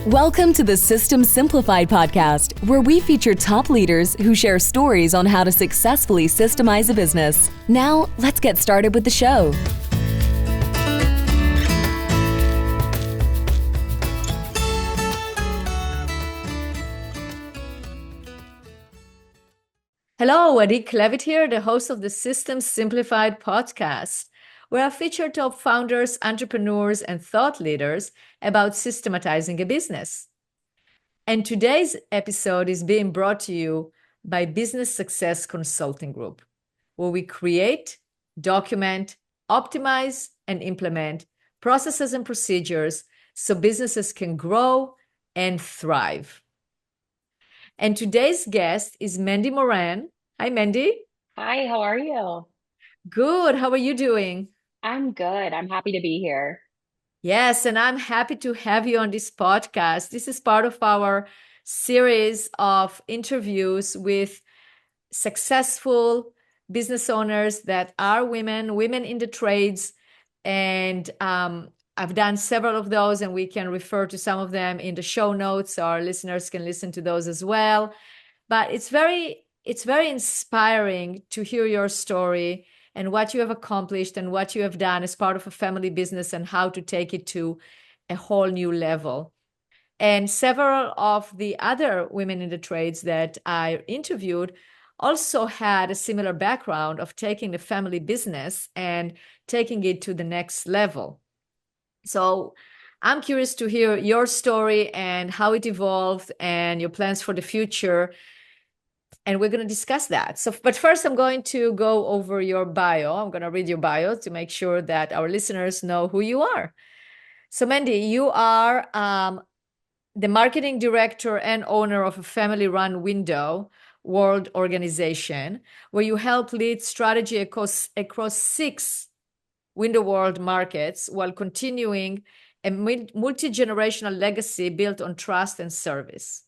Welcome to the System Simplified podcast, where we feature top leaders who share stories on how to successfully systemize a business. Now, let's get started with the show. Hello, Klevit here, the host of the System Simplified podcast, where I feature top founders, entrepreneurs, and thought leaders about systematizing a business. And today's episode is being brought to you by Business Success Consulting Group, where we create, document, optimize, and implement processes and procedures so businesses can grow and thrive. And today's guest is Mandi Moran. Hi, Mandi. Hi, how are you? Good. How are you doing? I'm good. I'm happy to be here. Yes, and I'm happy to have you on this podcast. This is part of our series of interviews with successful business owners that are women in the trades. And I've done several of those, and we can refer to some of them in the show notes. So our listeners can listen to those as well. But it's very inspiring to hear your story and what you have accomplished and what you have done as part of a family business and how to take it to a whole new level. And several of the other women in the trades that I interviewed also had a similar background of taking the family business and taking it to the next level. So I'm curious to hear your story and how it evolved and your plans for the future. And we're going to discuss that. So, but first, I'm going to go over your bio. I'm going to read your bio to make sure that our listeners know who you are. So, Mandi, you are the marketing director and owner of a family-run window world organization, where you help lead strategy across 6 window world markets while continuing a multi-generational legacy built on trust and service.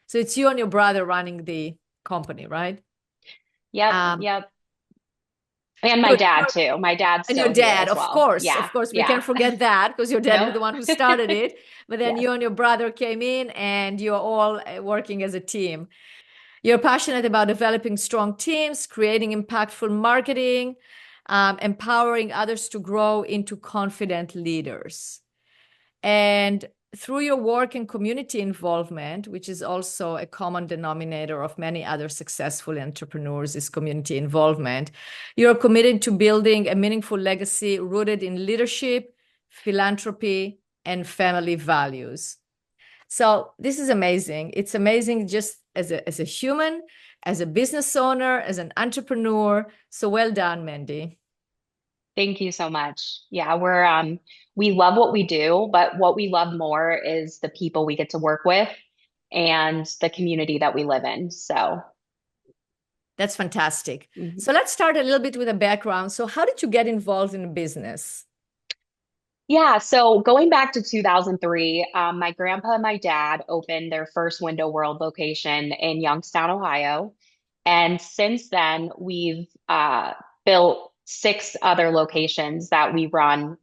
So it's you and your brother running the company, right? Yep. And my Good. dad too. My dad's And your still here dad, as of well. course, Yeah, we yeah. can't forget that because your dad is Nope. the one who started it. But then Yes. you and your brother came in and you're all working as a team. You're passionate about developing strong teams, creating impactful marketing, empowering others to grow into confident leaders. And through your work and community involvement, which is also a common denominator of many other successful entrepreneurs, is community involvement, you're committed to building a meaningful legacy rooted in leadership, philanthropy, and family values. So this is amazing. It's amazing just as a human, as a business owner, as an entrepreneur. So well done, Mandi. Thank you so much. Yeah, we love what we do, but what we love more is the people we get to work with and the community that we live in. So, That's fantastic. mhm. So let's start a little bit with a background. So how did you get involved in business? Yeah, so going back to 2003, my grandpa and my dad opened their first Window World location in Youngstown, Ohio. And since then, we've built 6 other locations that we run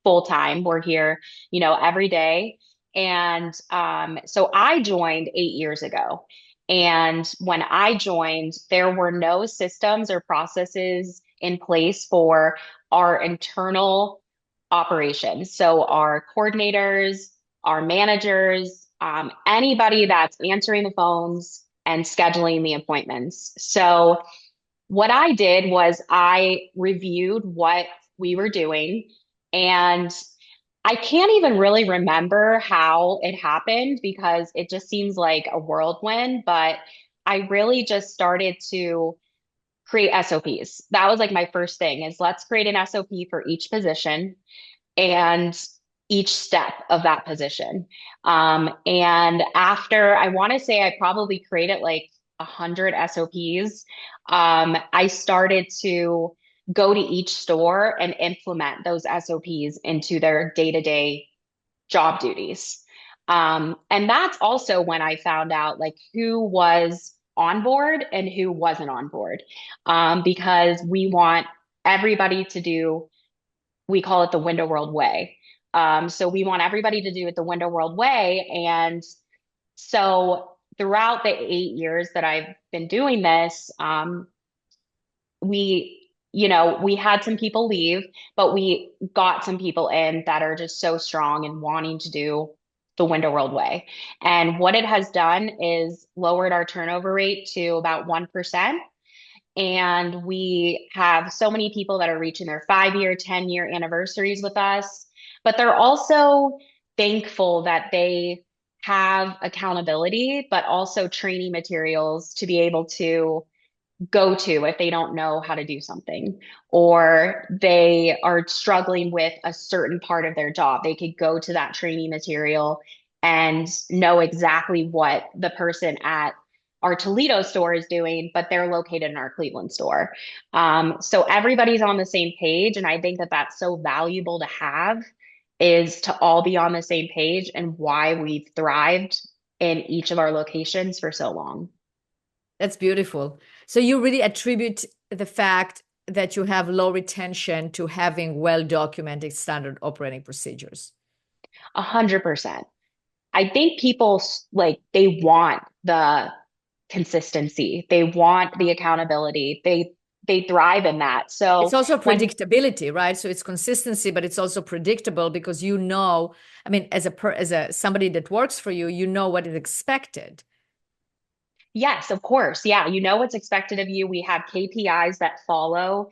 full time. We're here, every day. And so I joined 8 years ago. And when I joined, there were no systems or processes in place for our internal operations. So our coordinators, our managers, anybody that's answering the phones and scheduling the appointments. So what I did was I reviewed what we were doing, and I can't even really remember how it happened because it just seems like a whirlwind, but I really just started to create SOPs. That was like my first thing is let's create an SOP for each position and each step of that position. And after, I want to say I probably created like 100 SOPs, I started to go to each store and implement those SOPs into their day-to-day job duties. And that's also when I found out like who was on board and who wasn't on board, because we want everybody to do, we call it the Window World way. So we want everybody to do it the Window World way. And so throughout the 8 years that I've been doing this, we had some people leave, but we got some people in that are just so strong and wanting to do the Window World way. And what it has done is lowered our turnover rate to about 1%. And we have so many people that are reaching their 5 year, 10 year anniversaries with us, but they're also thankful that they have accountability, but also training materials to be able to go to if they don't know how to do something or they are struggling with a certain part of their job. They could go to that training material and know exactly what the person at our Toledo store is doing, but they're located in our Cleveland store. So everybody's on the same page. And I think that that's so valuable to have is to all be on the same page and why we've thrived in each of our locations for so long. That's beautiful. So you really attribute the fact that you have low retention to having well-documented standard operating procedures. 100%. I think people like they want the consistency. They want the accountability. They thrive in that. It's So also when predictability, right? So it's consistency, but it's also predictable because you know, I mean, as a somebody that works for you, you know what is expected. Yes, of course. Yeah, you know what's expected of you. We have KPIs that follow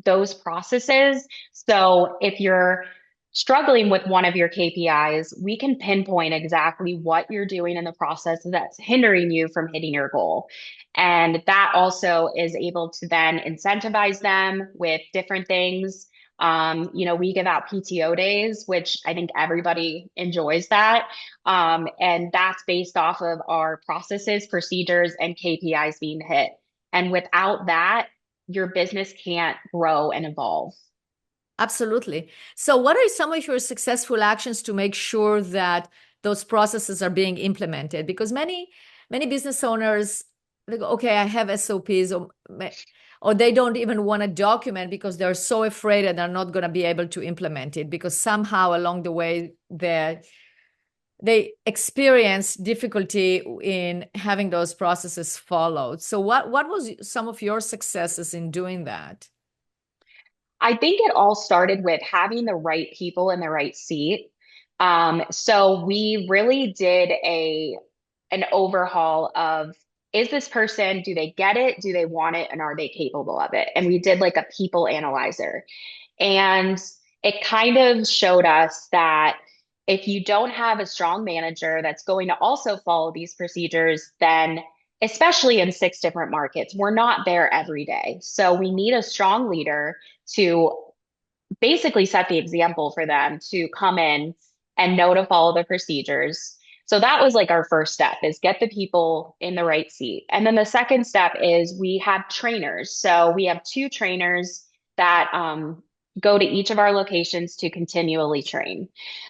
those processes. So if you're struggling with one of your KPIs, we can pinpoint exactly what you're doing in the process that's hindering you from hitting your goal. And that also is able to then incentivize them with different things. We give out PTO days, which I think everybody enjoys that. And that's based off of our processes, procedures, and KPIs being hit. And without that, your business can't grow and evolve. Absolutely. So what are some of your successful actions to make sure that those processes are being implemented? Because many business owners, they go, okay, I have SOPs, or they don't even want to document because they're so afraid that they're not going to be able to implement it because somehow along the way they experience difficulty in having those processes followed. So what was some of your successes in doing that? I think it all started with having the right people in the right seat. So we really did an overhaul of is this person, do they get it? Do they want it? And are they capable of it? And we did like a people analyzer. And it kind of showed us that if you don't have a strong manager that's going to also follow these procedures, then especially in 6 different markets, we're not there every day. So we need a strong leader to basically set the example for them to come in and know to follow the procedures. So that was like our first step is get the people in the right seat. And then the second step is we have trainers. So we have 2 trainers that go to each of our locations to continually train.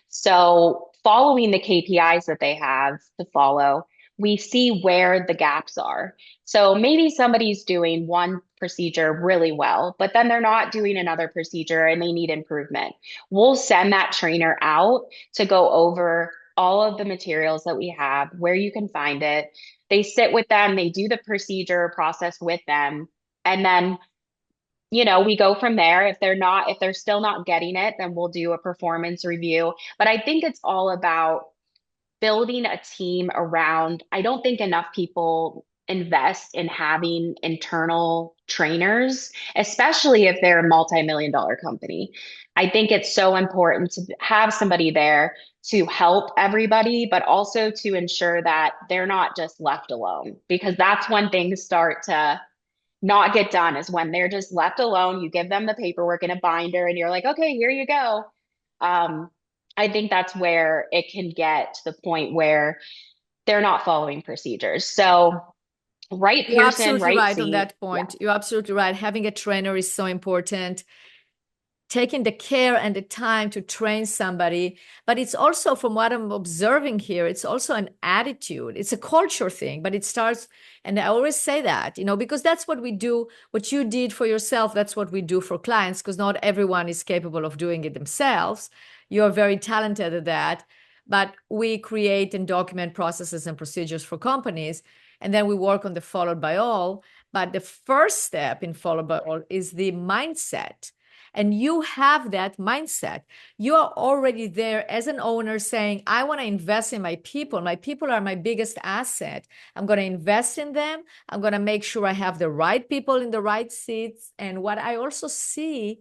So following the KPIs that they have to follow, we see where the gaps are. So maybe somebody's doing one procedure really well, but then they're not doing another procedure and they need improvement. We'll send that trainer out to go over all of the materials that we have, where you can find it. They sit with them, they do the procedure process with them, and then we go from there. If they're still not getting it, then we'll do a performance review. But I think it's all about building a team around. I don't think enough people invest in having internal trainers, especially if they're a multi-million-dollar company. I think it's so important to have somebody there to help everybody, but also to ensure that they're not just left alone, because that's when things start to not get done is when they're just left alone. You give them the paperwork in a binder and you're like, okay, here you go. Um, I think that's where it can get to the point where they're not following procedures. So right You're person, absolutely right right on seat. that Yeah. point. You're absolutely right. Having a trainer is so important. Taking the care and the time to train somebody. But it's also, from what I'm observing here, it's also an attitude. It's a culture thing, but it starts, and I always say that, because that's what we do. What you did for yourself, that's what we do for clients, because not everyone is capable of doing it themselves. You're very talented at that. But we create and document processes and procedures for companies, and then we work on the followed by all. But the first step in followed by all is the mindset. And you have that mindset. You are already there as an owner saying, I want to invest in my people. My people are my biggest asset. I'm going to invest in them. I'm going to make sure I have the right people in the right seats. And what I also see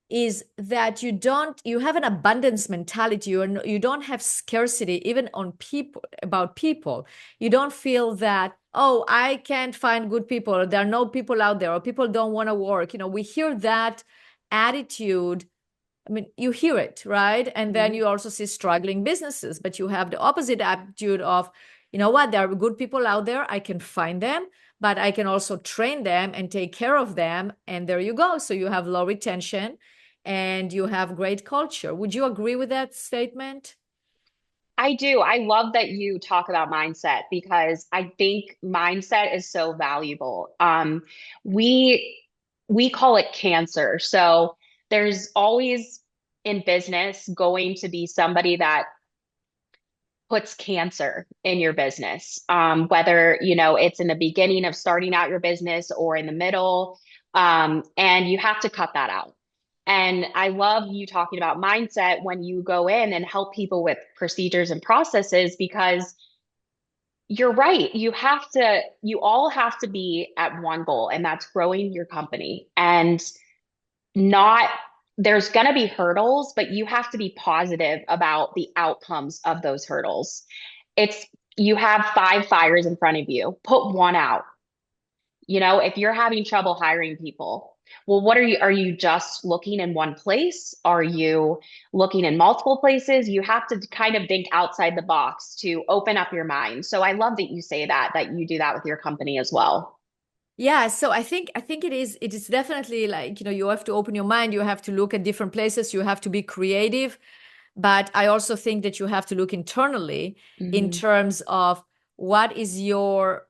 is that you have an abundance mentality. You don't have scarcity even on people, about people. You don't feel that, oh, I can't find good people, or there are no people out there, or people don't want to work. We hear that attitude. I mean, you hear it, right? And then you also see struggling businesses, but you have the opposite attitude of, you know what, there are good people out there. I can find them, but I can also train them and take care of them. And there you go. So you have low retention and you have great culture. Would you agree with that statement? I do. I love that you talk about mindset because I think mindset is so valuable. We we call it cancer. So there's always in business going to be somebody that puts cancer in your business, whether it's in the beginning of starting out your business or in the middle, and you have to cut that out. And I love you talking about mindset when you go in and help people with procedures and processes because you're right. You all have to be at one goal, and that's growing your company. And not there's going to be hurdles, but you have to be positive about the outcomes of those hurdles. It's you have five fires in front of you, put one out. If you're having trouble hiring people, well, are you just looking in one place? Are you looking in multiple places? You have to kind of think outside the box to open up your mind. So I love that you say that you do that with your company as well. Yeah, so I think it is definitely like, you have to open your mind, you have to look at different places, you have to be creative, but I also think that you have to look internally in Mhm. terms of what is your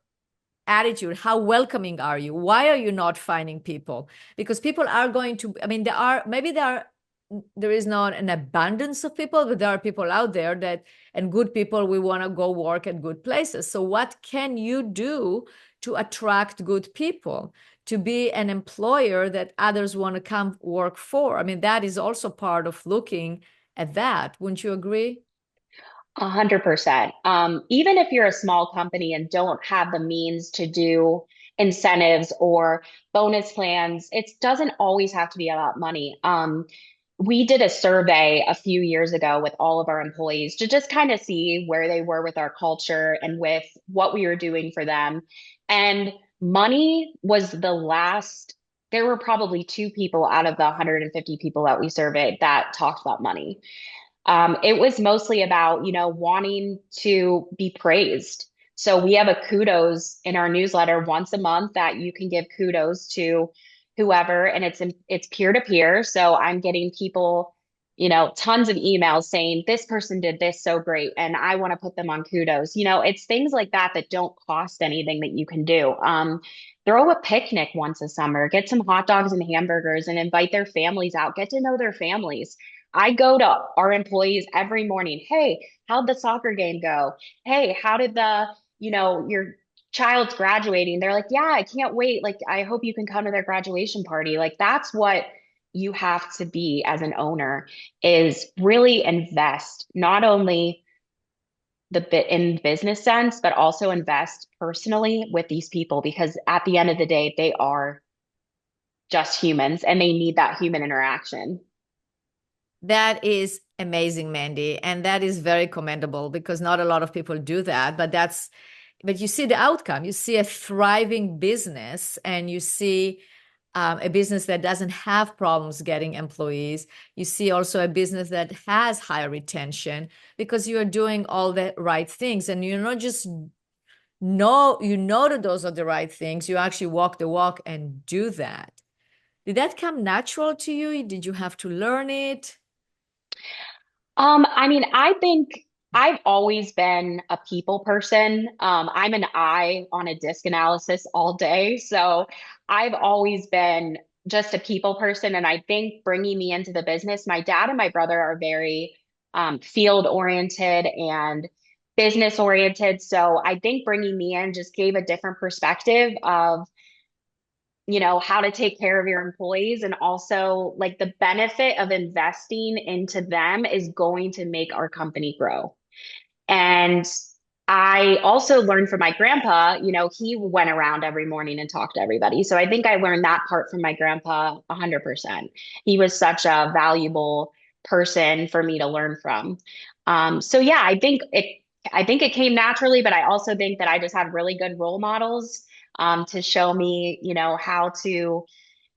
attitude, how welcoming are you, why are you not finding people, because people are going to, I mean, there is not an abundance of people, but there are people out there that, and good people, we want to go work at good places. So what can you do to attract good people, to be an employer that others want to come work for? I mean, that is also part of looking at that. Wouldn't you agree? 100%. Even if you're a small company and don't have the means to do incentives or bonus plans, it doesn't always have to be about money. We did a survey a few years ago with all of our employees to just kind of see where they were with our culture and with what we were doing for them. And money was the last. There were probably two people out of the 150 people that we surveyed that talked about money. It was mostly about, wanting to be praised. So we have a kudos in our newsletter once a month that you can give kudos to whoever, and it's peer to peer. So I'm getting people, tons of emails saying this person did this so great, and I want to put them on kudos. It's things like that that don't cost anything that you can do. Throw a picnic once a summer, get some hot dogs and hamburgers, and invite their families out. Get to know their families. I go to our employees every morning. Hey, how'd the soccer game go? Hey, how did your child's graduating? They're like, yeah, I can't wait. Like, I hope you can come to their graduation party. Like, that's what you have to be as an owner is really invest not only the bit in business sense, but also invest personally with these people because at the end of the day, they are just humans and they need that human interaction. That is amazing, Mandy. And that is very commendable because not a lot of people do that. But you see the outcome. You see a thriving business and you see a business that doesn't have problems getting employees. You see also a business that has higher retention because you are doing all the right things. And you're not just you know that those are the right things. You actually walk the walk and do that. Did that come natural to you? Did you have to learn it? I mean, I think I've always been a people person. I'm an eye on a disc analysis all day. So I've always been just a people person. And I think bringing me into the business, my dad and my brother are very field oriented and business oriented. So I think bringing me in just gave a different perspective of, how to take care of your employees, and also like the benefit of investing into them is going to make our company grow. And I also learned from my grandpa, he went around every morning and talked to everybody. So I think I learned that part from my grandpa 100%. He was such a valuable person for me to learn from. So yeah, I think it came naturally, but I also think that I just had really good role models to show me, how to,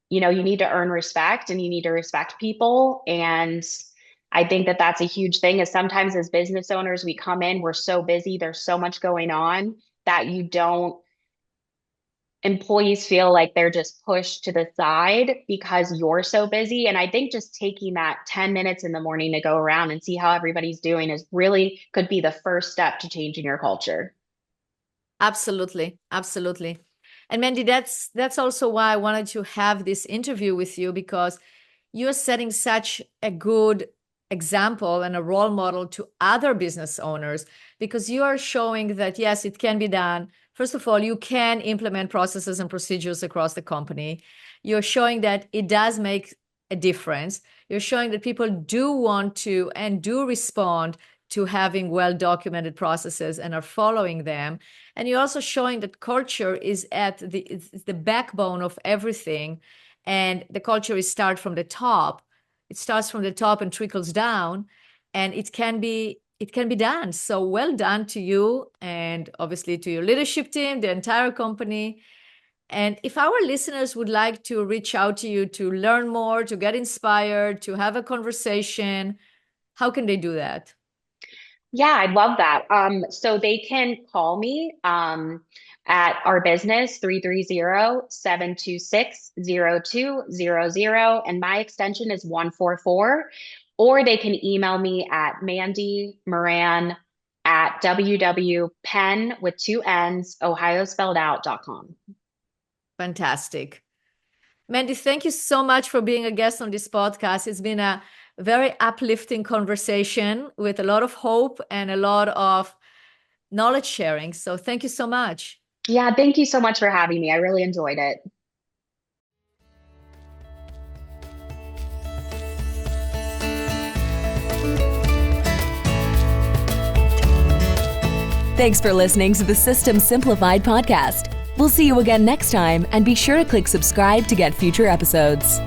you need to earn respect and you need to respect people. And I think that that's a huge thing is sometimes as business owners, we come in, we're so busy, there's so much going on that employees feel like they're just pushed to the side because you're so busy. And I think just taking that 10 minutes in the morning to go around and see how everybody's doing is really could be the first step to changing your culture. Absolutely. Absolutely. And Mandy, that's also why I wanted to have this interview with you, because you're setting such a good example and a role model to other business owners, because you are showing that, yes, it can be done. First of all, you can implement processes and procedures across the company. You're showing that it does make a difference. You're showing that people do want to and do respond to having well-documented processes and are following them. And you're also showing that culture is it's the backbone of everything. And the culture is start from the top. It starts from the top and trickles down, and it can be done. So well done to you, and obviously to your leadership team, the entire company. And if our listeners would like to reach out to you to learn more, to get inspired, to have a conversation, how can they do that? Yeah, I'd love that. So they can call me at our business 330-726-0200, and my extension is 144. Or they can email me at Mandi Moran at www.penn with two N's, Ohio spelled out.com. Fantastic. Mandy, thank you so much for being a guest on this podcast. It's been a very uplifting conversation with a lot of hope and a lot of knowledge sharing. So thank you so much. Yeah, thank you so much for having me. I really enjoyed it. Thanks for listening to the System Simplified podcast. We'll see you again next time, and be sure to click subscribe to get future episodes.